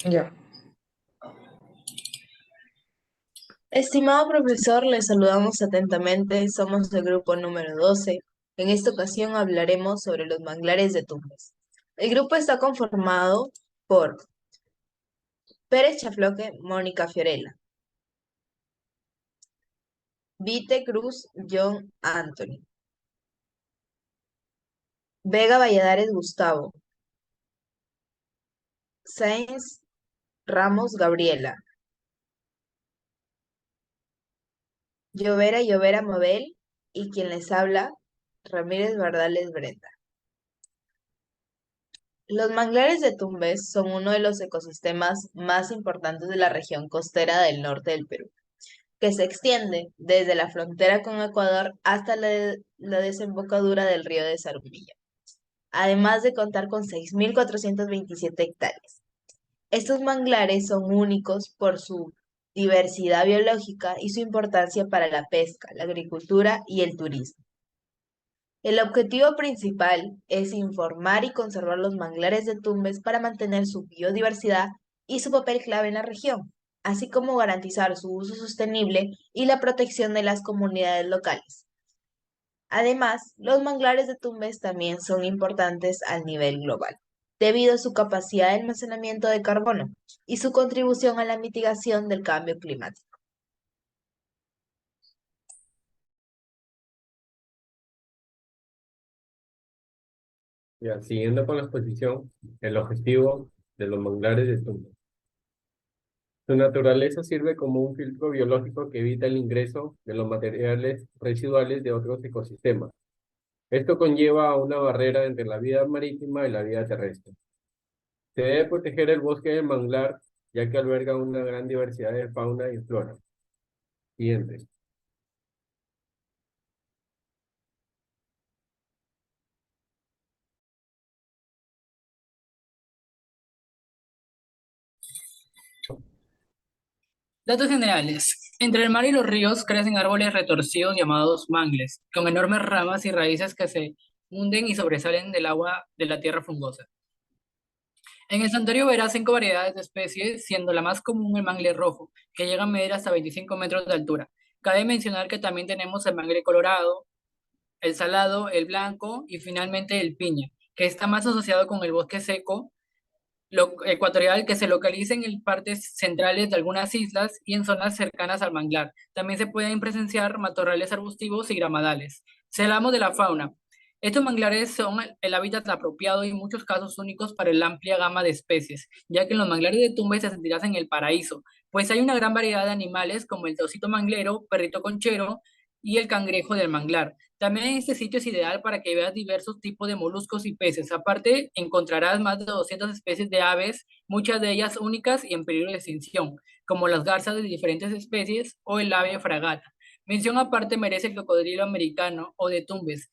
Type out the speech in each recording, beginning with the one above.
Ya. Estimado profesor, le saludamos atentamente. Somos del grupo número 12. En esta ocasión hablaremos sobre los manglares de Tumbes. El grupo está conformado por Pérez Chafloque, Mónica Fiorella, Vite Cruz, John Anthony, Vega Valladares Gustavo, Sáenz Ramos Gabriela, Llovera Mabel y quien les habla, Ramírez Bardales Brenda. Los manglares de Tumbes son uno de los ecosistemas más importantes de la región costera del norte del Perú, que se extiende desde la frontera con Ecuador hasta la desembocadura del río de Zarumilla, además de contar con 6.427 hectáreas. Estos manglares son únicos por su diversidad biológica y su importancia para la pesca, la agricultura y el turismo. El objetivo principal es informar y conservar los manglares de Tumbes para mantener su biodiversidad y su papel clave en la región, así como garantizar su uso sostenible y la protección de las comunidades locales. Además, los manglares de Tumbes también son importantes al nivel global, debido a su capacidad de almacenamiento de carbono y su contribución a la mitigación del cambio climático. Ya, siguiendo con la exposición, el objetivo de los manglares de Tumbes. Su naturaleza sirve como un filtro biológico que evita el ingreso de los materiales residuales de otros ecosistemas. Esto conlleva a una barrera entre la vida marítima y la vida terrestre. Se debe proteger el bosque de manglar, ya que alberga una gran diversidad de fauna y flora. Siguiente. Datos generales. Entre el mar y los ríos crecen árboles retorcidos llamados mangles, con enormes ramas y raíces que se hunden y sobresalen del agua de la tierra fungosa. En el santuario verás 5 variedades de especies, siendo la más común el mangle rojo, que llega a medir hasta 25 metros de altura. Cabe mencionar que también tenemos el mangle colorado, el salado, el blanco y finalmente el piña, que está más asociado con el bosque seco ecuatorial que se localiza en partes centrales de algunas islas y en zonas cercanas al manglar. También se pueden presenciar matorrales arbustivos y gramadales. Si hablamos de la fauna, estos manglares son el hábitat apropiado y en muchos casos únicos para la amplia gama de especies, ya que en los manglares de Tumbes te sentirás en el paraíso, pues hay una gran variedad de animales como el taucito manglero, perrito conchero y el cangrejo del manglar. También este sitio es ideal para que veas diversos tipos de moluscos y peces. Aparte, encontrarás más de 200 especies de aves, muchas de ellas únicas y en peligro de extinción, como las garzas de diferentes especies o el ave fragata. Mención aparte merece el cocodrilo americano o de Tumbes,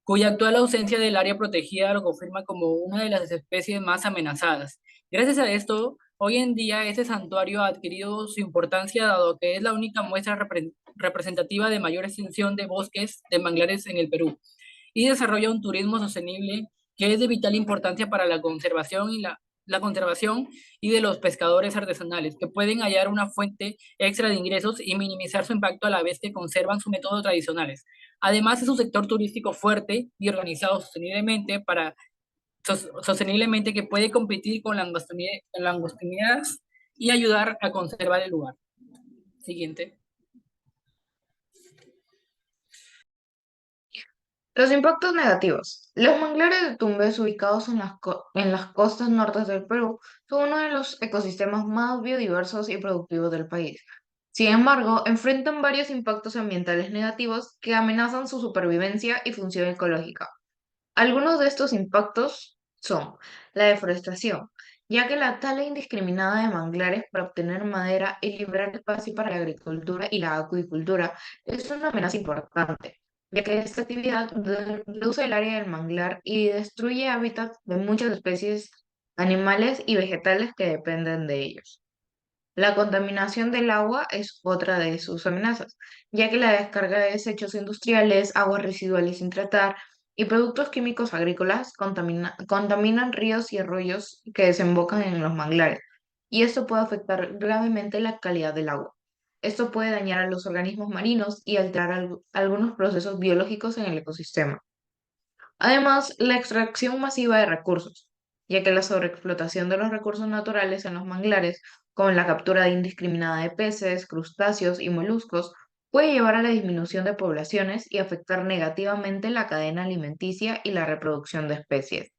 cuya actual ausencia del área protegida lo confirma como una de las especies más amenazadas. Gracias a esto, hoy en día este santuario ha adquirido su importancia dado que es la única muestra representativa de mayor extensión de bosques de manglares en el Perú y desarrolla un turismo sostenible que es de vital importancia para la conservación la conservación y de los pescadores artesanales, que pueden hallar una fuente extra de ingresos y minimizar su impacto a la vez que conservan sus métodos tradicionales. Además, es un sector turístico fuerte y organizado sosteniblemente que puede competir con langostineras y ayudar a conservar el lugar. Siguiente. Los impactos negativos. Los manglares de Tumbes ubicados en en las costas norte del Perú son uno de los ecosistemas más biodiversos y productivos del país. Sin embargo, enfrentan varios impactos ambientales negativos que amenazan su supervivencia y función ecológica. Algunos de estos impactos son la deforestación, ya que la tala indiscriminada de manglares para obtener madera y liberar espacio para la agricultura y la acuicultura es una amenaza importante, ya que esta actividad reduce el área del manglar y destruye hábitats de muchas especies animales y vegetales que dependen de ellos. La contaminación del agua es otra de sus amenazas, ya que la descarga de desechos industriales, aguas residuales sin tratar y productos químicos agrícolas contaminan ríos y arroyos que desembocan en los manglares. y esto puede afectar gravemente la calidad del agua. Esto puede dañar a los organismos marinos y alterar algunos procesos biológicos en el ecosistema. Además, la extracción masiva de recursos, ya que la sobreexplotación de los recursos naturales en los manglares, como la captura indiscriminada de peces, crustáceos y moluscos, puede llevar a la disminución de poblaciones y afectar negativamente la cadena alimenticia y la reproducción de especies.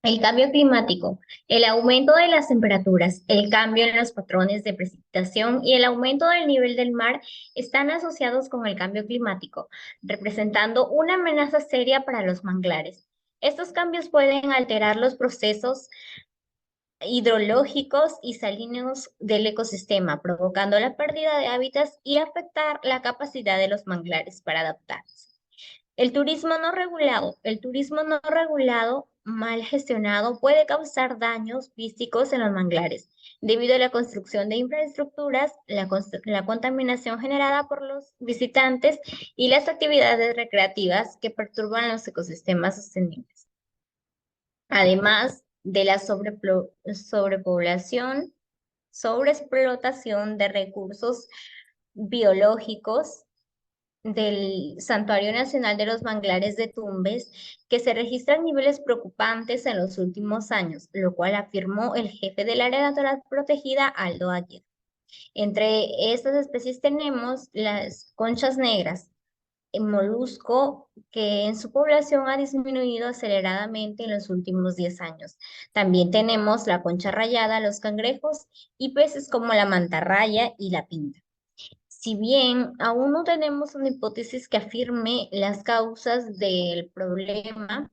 El cambio climático, el aumento de las temperaturas, el cambio en los patrones de precipitación y el aumento del nivel del mar están asociados con el cambio climático, representando una amenaza seria para los manglares. Estos cambios pueden alterar los procesos hidrológicos y salinos del ecosistema, provocando la pérdida de hábitats y afectar la capacidad de los manglares para adaptarse. El turismo no regulado, mal gestionado, puede causar daños físicos en los manglares, debido a la construcción de infraestructuras, la contaminación generada por los visitantes y las actividades recreativas que perturban los ecosistemas sostenibles. Además de la sobrepoblación, sobreexplotación de recursos biológicos del Santuario Nacional de los Manglares de Tumbes, que se registran niveles preocupantes en los últimos años, lo cual afirmó el jefe del área natural protegida, Aldo Aguirre. Entre estas especies tenemos las conchas negras, el molusco que en su población ha disminuido aceleradamente en los últimos 10 años. También tenemos la concha rayada, los cangrejos y peces como la mantarraya y la pinta. Si bien aún no tenemos una hipótesis que afirme las causas del problema,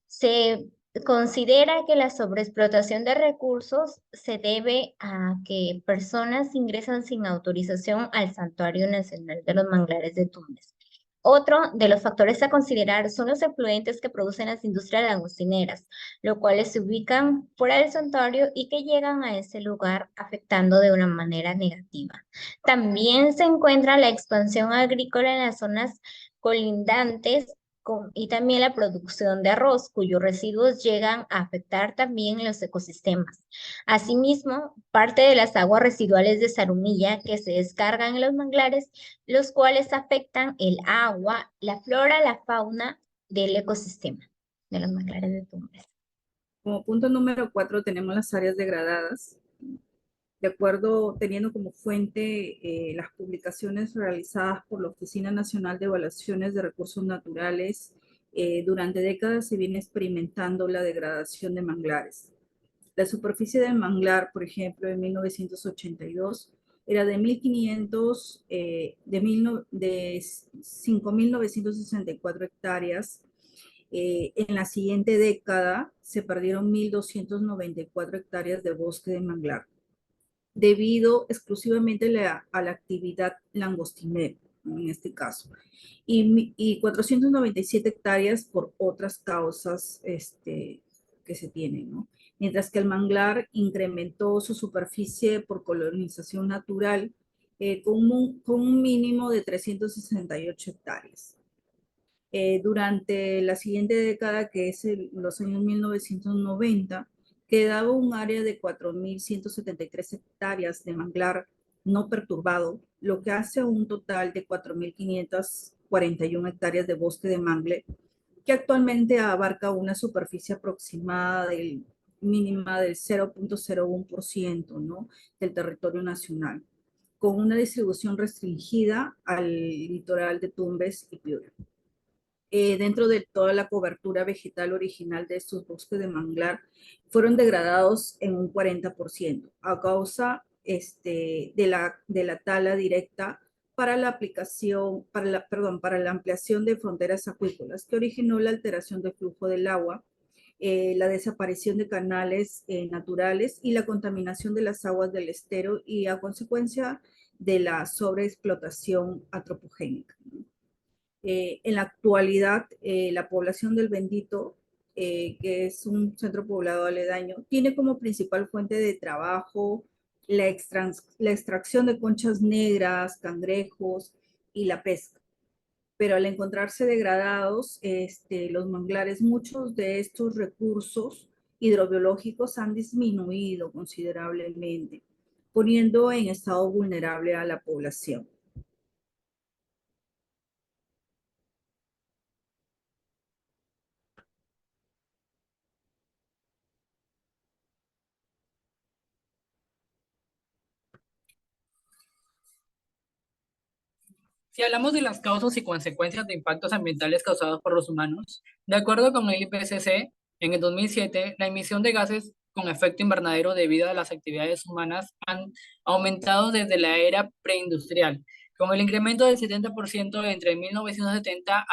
se considera que la sobreexplotación de recursos se debe a que personas ingresan sin autorización al Santuario Nacional de los Manglares de Tumbes. Otro de los factores a considerar son los efluentes que producen las industrias langostineras, los cuales se ubican fuera del santuario y que llegan a ese lugar afectando de una manera negativa. También se encuentra la expansión agrícola en las zonas colindantes y también la producción de arroz, cuyos residuos llegan a afectar también los ecosistemas. Asimismo, parte de las aguas residuales de Zarumilla que se descargan en los manglares, los cuales afectan el agua, la flora, la fauna del ecosistema de los manglares de Tumbes. Como punto número 4 tenemos las áreas degradadas. De acuerdo, teniendo como fuente las publicaciones realizadas por la Oficina Nacional de Evaluaciones de Recursos Naturales, durante décadas se viene experimentando la degradación de manglares. La superficie del manglar, por ejemplo, en 1982 era de 5.964 hectáreas. En la siguiente década se perdieron 1.294 hectáreas de bosque de manglar, debido exclusivamente a la actividad langostinera, en este caso, y 497 hectáreas por otras causas que se tienen, ¿no? Mientras que el manglar incrementó su superficie por colonización natural con un mínimo de 368 hectáreas. Durante la siguiente década, que es los años 1990, quedaba un área de 4.173 hectáreas de manglar no perturbado, lo que hace un total de 4.541 hectáreas de bosque de mangle, que actualmente abarca una superficie aproximada mínima del 0.01%, ¿no?, del territorio nacional, con una distribución restringida al litoral de Tumbes y Piura. Dentro de toda la cobertura vegetal original de estos bosques de manglar, fueron degradados en un 40% a causa de la tala directa para la ampliación de fronteras acuícolas, que originó la alteración del flujo del agua, la desaparición de canales naturales y la contaminación de las aguas del estero, y a consecuencia de la sobreexplotación antropogénica. En la actualidad, la población del Bendito, que es un centro poblado aledaño, tiene como principal fuente de trabajo la extracción de conchas negras, cangrejos y la pesca. pero al encontrarse degradados, los manglares, muchos de estos recursos hidrobiológicos han disminuido considerablemente, poniendo en estado vulnerable a la población. Si hablamos de las causas y consecuencias de impactos ambientales causados por los humanos, de acuerdo con el IPCC, en el 2007, la emisión de gases con efecto invernadero debido a las actividades humanas han aumentado desde la era preindustrial, con el incremento del 70% entre 1970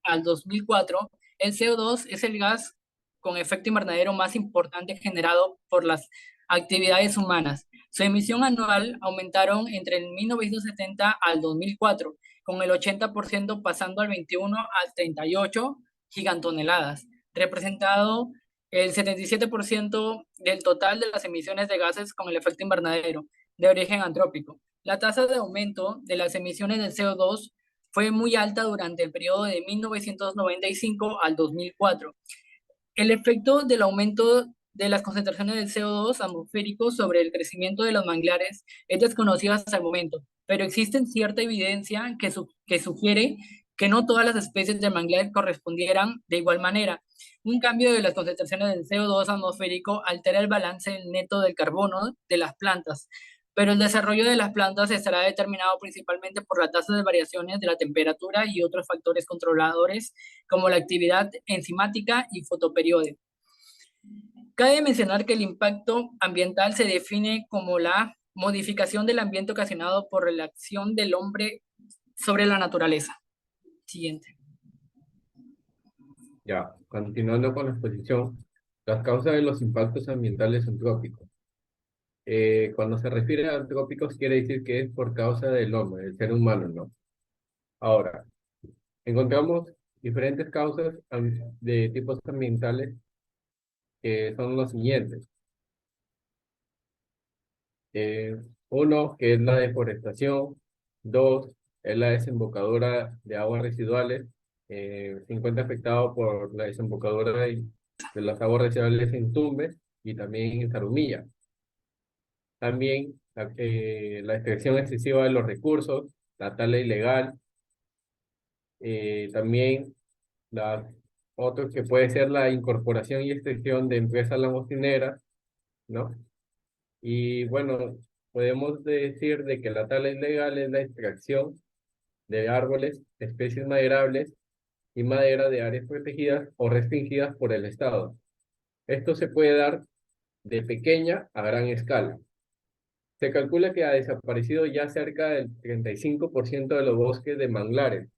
al 2004. El CO2 es el gas con efecto invernadero más importante generado por las actividades humanas. Su emisión anual aumentaron entre el 1970 al 2004, con el 80% pasando al 21 al 38 gigatoneladas, representado el 77% del total de las emisiones de gases con el efecto invernadero de origen antrópico. La tasa de aumento de las emisiones de CO2 fue muy alta durante el periodo de 1995 al 2004. El efecto del aumento de las concentraciones de CO2 atmosférico sobre el crecimiento de los manglares es desconocido hasta el momento, pero existe cierta evidencia que sugiere que no todas las especies de manglar correspondieran de igual manera. Un cambio de las concentraciones del CO2 atmosférico altera el balance neto del carbono de las plantas, pero el desarrollo de las plantas estará determinado principalmente por la tasa de variaciones de la temperatura y otros factores controladores como la actividad enzimática y fotoperiódica. Cabe mencionar que el impacto ambiental se define como la modificación del ambiente ocasionado por la acción del hombre sobre la naturaleza. Siguiente. Ya, continuando con la exposición, las causas de los impactos ambientales antrópicos. Cuando se refiere a antrópicos quiere decir que es por causa del hombre, del ser humano, ¿no? Ahora, encontramos diferentes causas de tipos ambientales que son los siguientes. Eh, Uno, que es la deforestación. Dos, es la desembocadura de aguas residuales. Se encuentra afectado por la desembocadura de las aguas residuales en Tumbes y también en Zarumilla. También la extracción excesiva de los recursos, la tala ilegal. También otro que puede ser la incorporación y extensión de empresas langostineras, ¿no? Y bueno, podemos decir de que la tala ilegal es la extracción de árboles, especies maderables y madera de áreas protegidas o restringidas por el Estado. Esto se puede dar de pequeña a gran escala. Se calcula que ha desaparecido ya cerca del 35% de los bosques de manglares.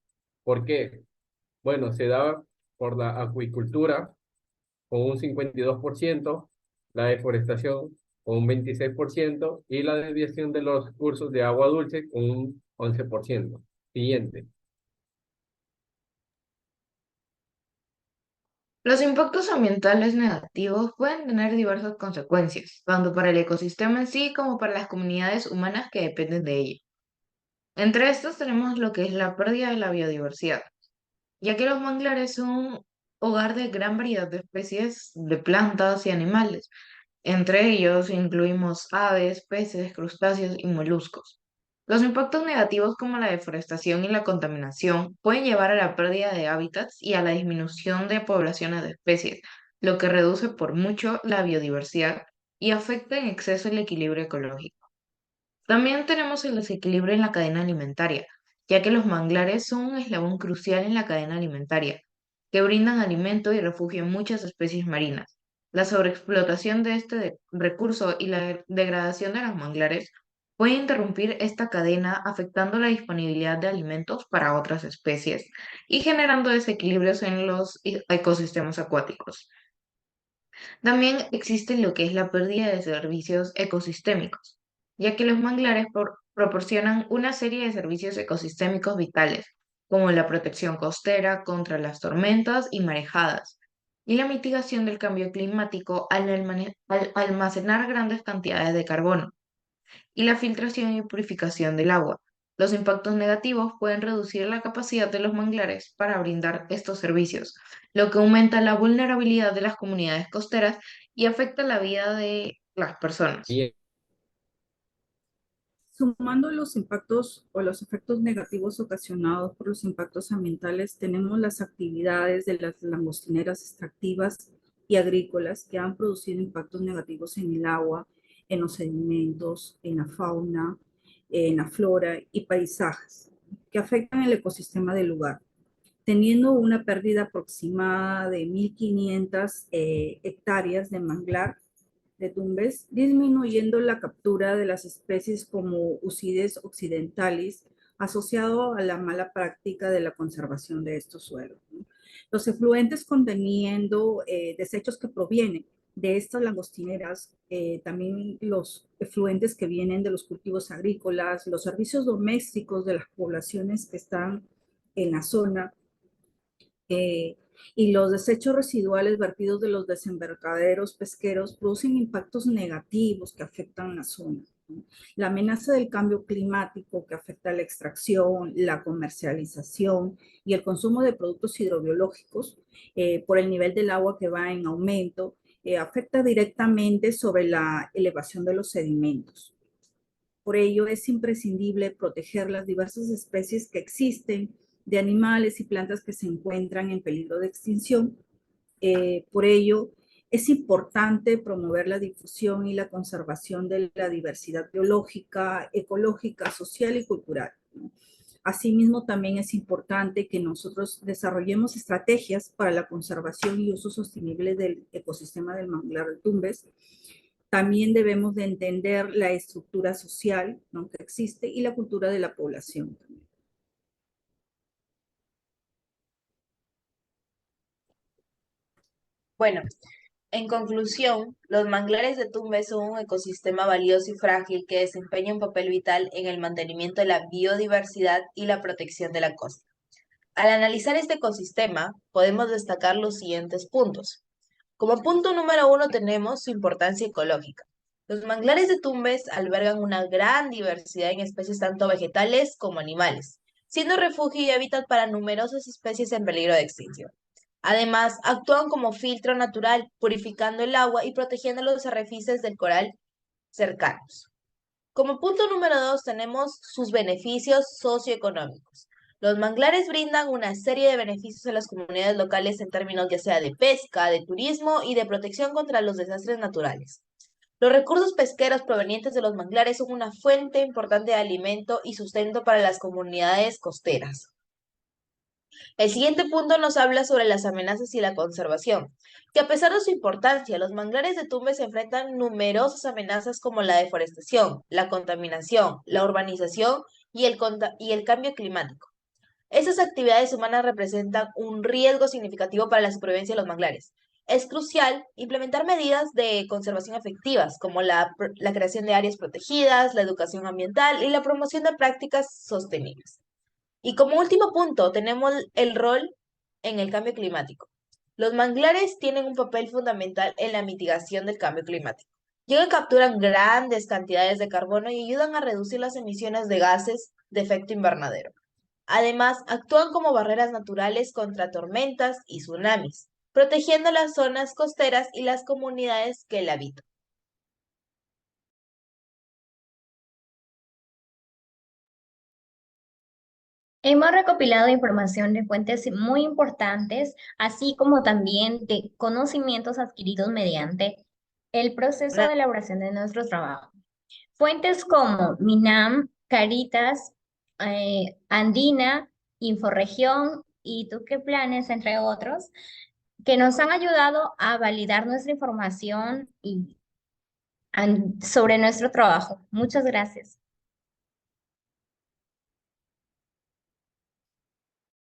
¿Por qué? Bueno, se da por la acuicultura con un 52%, la deforestación con un 26% y la desviación de los cursos de agua dulce con un 11%. Siguiente. Los impactos ambientales negativos pueden tener diversas consecuencias, tanto para el ecosistema en sí como para las comunidades humanas que dependen de ello. Entre estos tenemos lo que es la pérdida de la biodiversidad, ya que los manglares son hogar de gran variedad de especies de plantas y animales. Entre ellos incluimos aves, peces, crustáceos y moluscos. Los impactos negativos como la deforestación y la contaminación pueden llevar a la pérdida de hábitats y a la disminución de poblaciones de especies, lo que reduce por mucho la biodiversidad y afecta en exceso el equilibrio ecológico. También tenemos el desequilibrio en la cadena alimentaria, ya que los manglares son un eslabón crucial en la cadena alimentaria, que brindan alimento y refugio a muchas especies marinas. La sobreexplotación de este recurso y la degradación de los manglares puede interrumpir esta cadena, afectando la disponibilidad de alimentos para otras especies y generando desequilibrios en los ecosistemas acuáticos. También existe lo que es la pérdida de servicios ecosistémicos, ya que los manglares proporcionan una serie de servicios ecosistémicos vitales, como la protección costera contra las tormentas y marejadas, y la mitigación del cambio climático al almacenar grandes cantidades de carbono, y la filtración y purificación del agua, Los impactos negativos pueden reducir la capacidad de los manglares para brindar estos servicios, lo que aumenta la vulnerabilidad de las comunidades costeras y afecta la vida de las personas. Y Sumando los impactos o los efectos negativos ocasionados por los impactos ambientales, tenemos las actividades de las langostineras extractivas y agrícolas que han producido impactos negativos en el agua, en los sedimentos, en la fauna, en la flora y paisajes, que afectan el ecosistema del lugar, teniendo una pérdida aproximada de 1.500 hectáreas de manglar de Tumbes, disminuyendo la captura de las especies como Ucides occidentalis, asociado a la mala práctica de la conservación de estos suelos, ¿no? Los efluentes conteniendo desechos que provienen de estas langostineras, también los efluentes que vienen de los cultivos agrícolas, los servicios domésticos de las poblaciones que están en la zona, y los desechos residuales vertidos de los desembarcaderos pesqueros producen impactos negativos que afectan la zona, ¿no? La amenaza del cambio climático que afecta la extracción, la comercialización y el consumo de productos hidrobiológicos por el nivel del agua que va en aumento, afecta directamente sobre la elevación de los sedimentos. Por ello, es imprescindible proteger las diversas especies que existen de animales y plantas que se encuentran en peligro de extinción. Por ello, es importante promover la difusión y la conservación de la diversidad biológica, ecológica, social y cultural, ¿no? Asimismo, también es importante que nosotros desarrollemos estrategias para la conservación y uso sostenible del ecosistema del manglar de Tumbes. También debemos de entender la estructura social, ¿no?, que existe y la cultura de la población. Bueno, en conclusión, los manglares de Tumbes son un ecosistema valioso y frágil que desempeña un papel vital en el mantenimiento de la biodiversidad y la protección de la costa. Al analizar este ecosistema, podemos destacar los siguientes puntos. Como punto número uno tenemos su importancia ecológica. Los manglares de Tumbes albergan una gran diversidad en especies tanto vegetales como animales, siendo refugio y hábitat para numerosas especies en peligro de extinción. Además, actúan como filtro natural, purificando el agua y protegiendo los arrecifes del coral cercanos. Como punto número dos tenemos sus beneficios socioeconómicos. Los manglares brindan una serie de beneficios a las comunidades locales en términos ya sea de pesca, de turismo y de protección contra los desastres naturales. Los recursos pesqueros provenientes de los manglares son una fuente importante de alimento y sustento para las comunidades costeras. El siguiente punto nos habla sobre las amenazas y la conservación, que a pesar de su importancia, los manglares de Tumbes se enfrentan numerosas amenazas como la deforestación, la contaminación, la urbanización y el cambio climático. Estas actividades humanas representan un riesgo significativo para la supervivencia de los manglares. Es crucial implementar medidas de conservación efectivas, como la creación de áreas protegidas, la educación ambiental y la promoción de prácticas sostenibles. Y como último punto, tenemos el rol en el cambio climático. Los manglares tienen un papel fundamental en la mitigación del cambio climático, ya que capturan grandes cantidades de carbono y ayudan a reducir las emisiones de gases de efecto invernadero. Además, actúan como barreras naturales contra tormentas y tsunamis, protegiendo las zonas costeras y las comunidades que la habitan. Hemos recopilado información de fuentes muy importantes, así como también de conocimientos adquiridos mediante el proceso Una- de elaboración de nuestro trabajo. Fuentes como MINAM, Caritas, Andina, Inforregión y Tú qué planes, entre otros, que nos han ayudado a validar nuestra información y sobre nuestro trabajo. Muchas gracias.